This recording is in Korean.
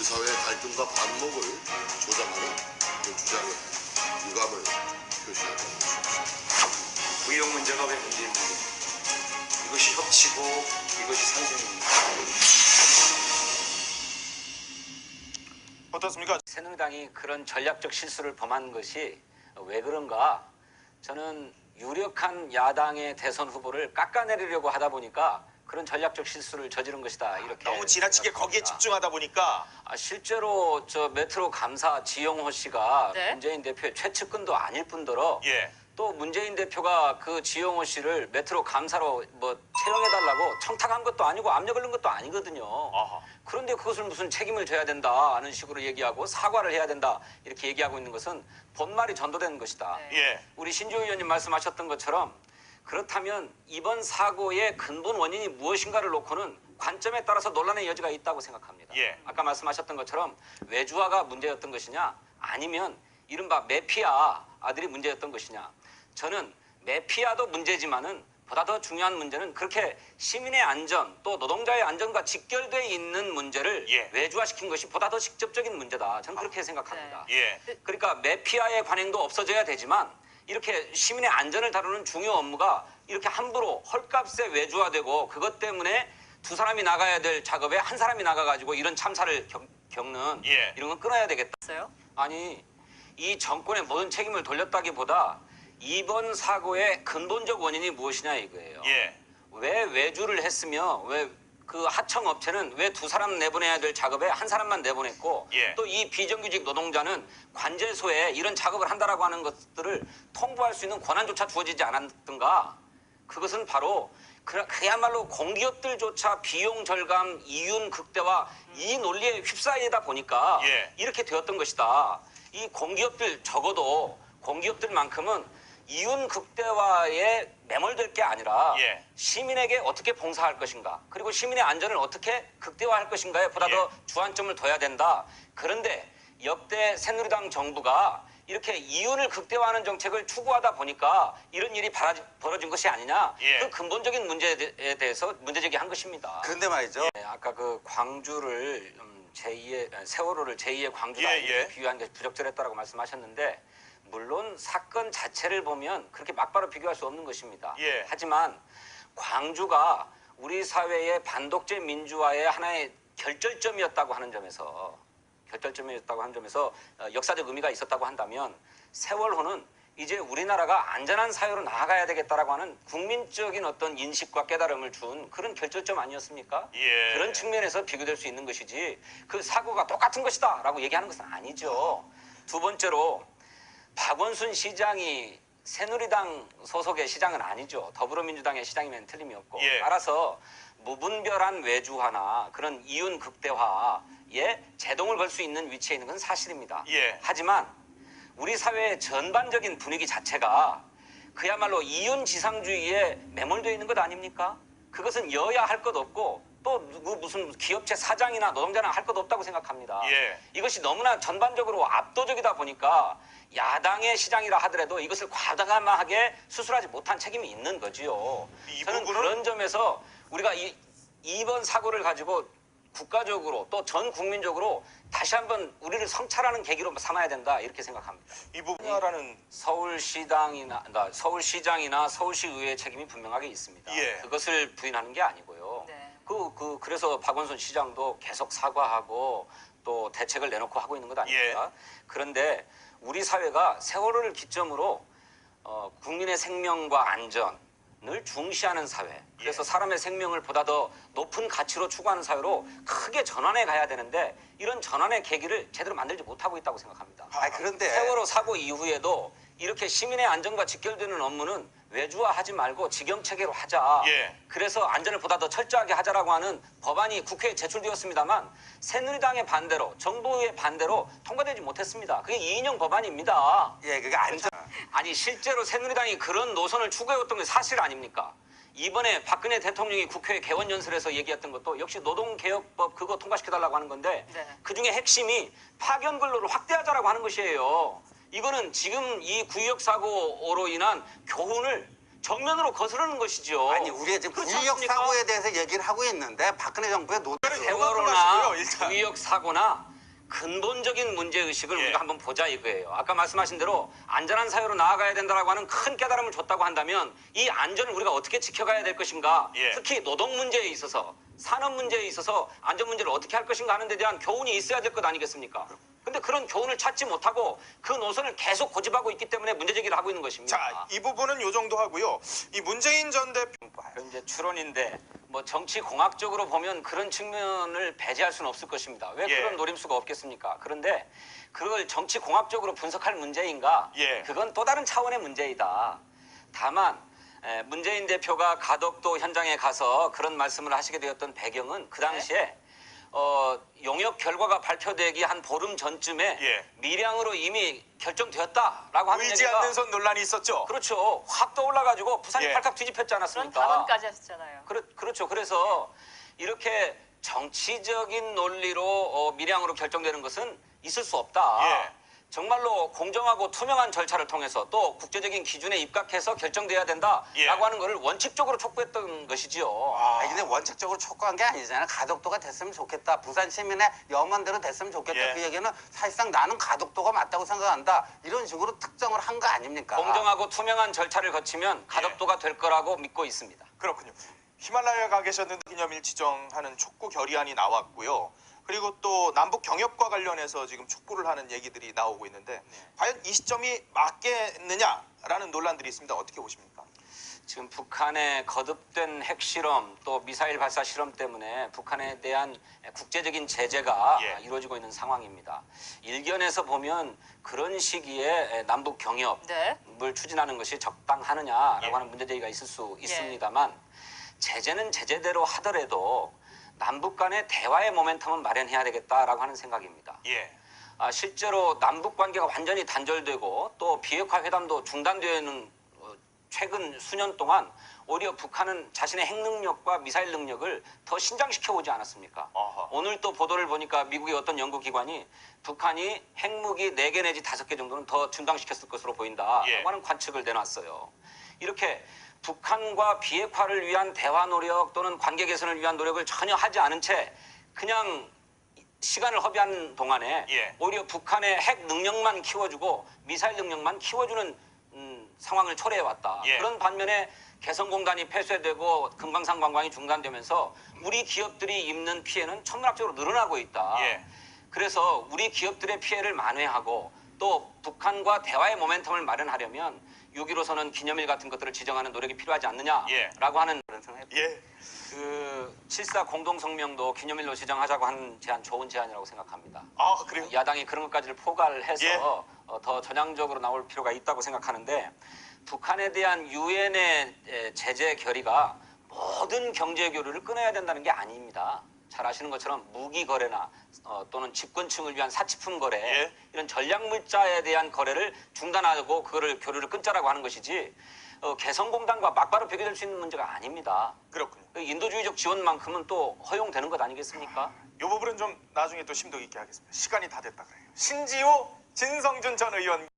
사회의 갈등과 반목을 조장하는 그 주장에 유감을 표시하고 있습니다. 무역 문제가 왜 문제입니까? 이것이 협치고 이것이 상생입니다. 어떻습니까? 새누리당이 그런 전략적 실수를 범한 것이 왜 그런가? 저는 유력한 야당의 대선 후보를 깎아내리려고 하다 보니까 그런 전략적 실수를 저지른 것이다. 이렇게 너무 지나치게 거기에 생각합니다. 집중하다 보니까 실제로 저 메트로 감사 지용호 씨가 네? 문재인 대표의 최측근도 아닐 뿐더러 예. 또 문재인 대표가 그 지용호 씨를 메트로 감사로 뭐 채용해달라고 청탁한 것도 아니고 압력을 넣은 것도 아니거든요. 아하. 그런데 그것을 무슨 책임을 져야 된다 하는 식으로 얘기하고 사과를 해야 된다 이렇게 얘기하고 있는 것은 본말이 전도되는 것이다. 네. 예. 우리 신조 의원님 말씀하셨던 것처럼 그렇다면 이번 사고의 근본 원인이 무엇인가를 놓고는 관점에 따라서 논란의 여지가 있다고 생각합니다. 예. 아까 말씀하셨던 것처럼 외주화가 문제였던 것이냐 아니면 이른바 매피아들이 문제였던 것이냐. 저는 매피아도 문제지만은 보다 더 중요한 문제는 그렇게 시민의 안전 또 노동자의 안전과 직결되어 있는 문제를 예. 외주화시킨 것이 보다 더 직접적인 문제다. 저는 그렇게 생각합니다. 예. 그러니까 매피아의 관행도 없어져야 되지만 이렇게 시민의 안전을 다루는 중요 업무가 이렇게 함부로 헐값에 외주화되고 그것 때문에 두 사람이 나가야 될 작업에 한 사람이 나가가지고 이런 참사를 겪는 예. 이런 건 끊어야 되겠다. 있어요? 아니 이 정권의 모든 책임을 돌렸다기보다 이번 사고의 근본적 원인이 무엇이냐 이거예요. 예. 왜 외주를 했으며 왜 그 하청 업체는 왜 두 사람 내보내야 될 작업에 한 사람만 내보냈고 예. 또 이 비정규직 노동자는 관제소에 이런 작업을 한다라고 하는 것들을 통보할 수 있는 권한조차 주어지지 않았던가? 그것은 바로 그야말로 공기업들조차 비용 절감, 이윤 극대화 이 논리에 휩싸이다 보니까 예. 이렇게 되었던 것이다. 이 공기업들 적어도 공기업들만큼은 이윤 극대화에 매몰될 게 아니라 예. 시민에게 어떻게 봉사할 것인가 그리고 시민의 안전을 어떻게 극대화할 것인가에 보다 더 주안점을 둬야 된다. 그런데 역대 새누리당 정부가 이렇게 이윤을 극대화하는 정책을 추구하다 보니까 이런 일이 벌어진 것이 아니냐. 예. 그 근본적인 문제에 대해서 문제제기한 것입니다. 그런데 말이죠. 네, 아까 그 광주를 세월호를 제2의 광주다 예, 이렇게 예. 비유한 게 부적절했다고 말씀하셨는데 물론 사건 자체를 보면 그렇게 막바로 비교할 수 없는 것입니다. 예. 하지만 광주가 우리 사회의 반독재 민주화의 하나의 결절점이었다고 하는 점에서 역사적 의미가 있었다고 한다면 세월호는 이제 우리나라가 안전한 사회로 나아가야 되겠다라고 하는 국민적인 어떤 인식과 깨달음을 준 그런 결절점 아니었습니까? 예. 그런 측면에서 비교될 수 있는 것이지 그 사고가 똑같은 것이다 라고 얘기하는 것은 아니죠. 두 번째로 박원순 시장이 새누리당 소속의 시장은 아니죠. 더불어민주당의 시장이면 틀림이 없고 예. 따라서 무분별한 외주화나 그런 이윤 극대화에 제동을 걸 수 있는 위치에 있는 건 사실입니다. 예. 하지만 우리 사회의 전반적인 분위기 자체가 그야말로 이윤지상주의에 매몰되어 있는 것 아닙니까? 그것은 여야 할 것 없고 또 무슨 기업체 사장이나 노동자나 할 것 없다고 생각합니다. 예. 이것이 너무나 전반적으로 압도적이다 보니까 야당의 시장이라 하더라도 이것을 과감하게 수술하지 못한 책임이 있는 거지요. 이 저는 부분은- 그런 점에서 우리가 이번 사고를 가지고 국가적으로 또 전 국민적으로 다시 한번 우리를 성찰하는 계기로 삼아야 된다 이렇게 생각합니다. 이 부분이라는 서울시장이나 서울시의회의 책임이 분명하게 있습니다. 예. 그것을 부인하는 게 아니고요. 네. 그래서 박원순 시장도 계속 사과하고 또 대책을 내놓고 하고 있는 것 아닙니까? 그런데 우리 사회가 세월호를 기점으로 국민의 생명과 안전을 중시하는 사회, 그래서 사람의 생명을 보다 더 높은 가치로 추구하는 사회로 크게 전환해 가야 되는데 이런 전환의 계기를 제대로 만들지 못하고 있다고 생각합니다. 그런데 세월호 사고 이후에도 이렇게 시민의 안전과 직결되는 업무는 외주화하지 말고 직영체계로 하자. 예. 그래서 안전을 보다 더 철저하게 하자라고 하는 법안이 국회에 제출되었습니다만 새누리당의 반대로 정부의 반대로 통과되지 못했습니다. 그게 이인영 법안입니다. 예, 그게 안전. 아니 실제로 새누리당이 그런 노선을 추구해왔던 게 사실 아닙니까? 이번에 박근혜 대통령이 국회 개원연설에서 얘기했던 것도 역시 노동개혁법 그거 통과시켜달라고 하는 건데 네. 그중에 핵심이 파견 근로를 확대하자라고 하는 것이에요. 이거는 지금 이 구역 사고로 인한 교훈을 정면으로 거스르는 것이죠. 아니 우리가 지금 그렇지 구역 않습니까? 사고에 대해서 얘기를 하고 있는데 박근혜 정부의 세월호나 마시고요, 일단. 구역 사고나 근본적인 문제의식을 예. 우리가 한번 보자 이거예요. 아까 말씀하신 대로 안전한 사회로 나아가야 된다라고 하는 큰 깨달음을 줬다고 한다면 이 안전을 우리가 어떻게 지켜가야 될 것인가, 예. 특히 노동 문제에 있어서, 산업 문제에 있어서 안전 문제를 어떻게 할 것인가 하는 데 대한 교훈이 있어야 될 것 아니겠습니까? 근데 그런 교훈을 찾지 못하고 그 노선을 계속 고집하고 있기 때문에 문제 제기를 하고 있는 것입니다. 자, 이 부분은 요 정도 하고요. 이 문재인 전 대표 그건 이제 추론인데 뭐 정치 공학적으로 보면 그런 측면을 배제할 수는 없을 것입니다. 왜 예. 그런 노림수가 없겠습니까? 그런데 그걸 정치 공학적으로 분석할 문제인가? 예. 그건 또 다른 차원의 문제이다. 다만 문재인 대표가 가덕도 현장에 가서 그런 말씀을 하시게 되었던 배경은 그 당시에 용역 결과가 발표되기 한 보름 전쯤에 예. 밀양으로 이미 결정되었다라고 하는 의지 얘기가 않는 선 논란이 있었죠. 그렇죠. 확 떠올라가지고 부산이 예. 발칵 뒤집혔지 그런 않았습니까? 발언까지 하셨잖아요. 그렇죠. 그래서 이렇게 정치적인 논리로 밀양으로 결정되는 것은 있을 수 없다. 예. 정말로 공정하고 투명한 절차를 통해서 또 국제적인 기준에 입각해서 결정돼야 된다라고 예. 하는 것을 원칙적으로 촉구했던 것이지요. 아니 근데 원칙적으로 촉구한 게 아니잖아요. 가덕도가 됐으면 좋겠다. 부산 시민의 염원대로 됐으면 좋겠다. 예. 그 얘기는 사실상 나는 가덕도가 맞다고 생각한다. 이런 식으로 특정을 한 거 아닙니까? 공정하고 투명한 절차를 거치면 가덕도가 될 거라고 믿고 있습니다. 그렇군요. 히말라야 가 계셨는데 기념일 지정하는 촉구 결의안이 나왔고요. 그리고 또 남북 경협과 관련해서 지금 촉구를 하는 얘기들이 나오고 있는데 과연 이 시점이 맞겠느냐라는 논란들이 있습니다. 어떻게 보십니까? 지금 북한의 거듭된 핵실험 또 미사일 발사 실험 때문에 북한에 대한 국제적인 제재가 예. 이루어지고 있는 상황입니다. 일견에서 보면 그런 시기에 남북 경협을 네. 추진하는 것이 적당하느냐라고 예. 하는 문제제기가 있을 수 있습니다만 제재는 제재대로 하더라도 남북 간의 대화의 모멘텀은 마련해야 되겠다라고 하는 생각입니다. 예. 실제로 남북 관계가 완전히 단절되고 또 비핵화 회담도 중단되어 있는 최근 수년 동안 오히려 북한은 자신의 핵 능력과 미사일 능력을 더 신장시켜 오지 않았습니까? 어허. 오늘 또 보도를 보니까 미국의 어떤 연구기관이 북한이 핵무기 4개 내지 5개 정도는 더 증강시켰을 것으로 보인다라고 예. 하는 관측을 내놨어요. 이렇게 북한과 비핵화를 위한 대화 노력 또는 관계 개선을 위한 노력을 전혀 하지 않은 채 그냥 시간을 허비하는 동안에 예. 오히려 북한의 핵 능력만 키워주고 미사일 능력만 키워주는 상황을 초래해왔다. 예. 그런 반면에 개성공단이 폐쇄되고 금강산 관광이 중단되면서 우리 기업들이 입는 피해는 천문학적으로 늘어나고 있다. 예. 그래서 우리 기업들의 피해를 만회하고 또 북한과 대화의 모멘텀을 마련하려면 6.15선언 기념일 같은 것들을 지정하는 노력이 필요하지 않느냐라고 예. 하는 그런 생각을 예. 그 7.4 공동성명도 기념일로 지정하자고 하는 제안 좋은 제안이라고 생각합니다. 아, 그래요? 야당이 그런 것까지를 포괄 해서 예. 더 전향적으로 나올 필요가 있다고 생각하는데 북한에 대한 유엔의 제재 결의가 모든 경제 교류를 끊어야 된다는 게 아닙니다. 잘 아시는 것처럼 무기 거래나 또는 집권층을 위한 사치품 거래 예. 이런 전략 물자에 대한 거래를 중단하고 그거를 교류를 끊자라고 하는 것이지 개성공단과 막바로 비교될 수 있는 문제가 아닙니다. 그렇군요. 인도주의적 지원만큼은 또 허용되는 것 아니겠습니까? 이 부분은 좀 나중에 또 심도 있게 하겠습니다. 시간이 다 됐다 그래요. 신지호, 진성준 전 의원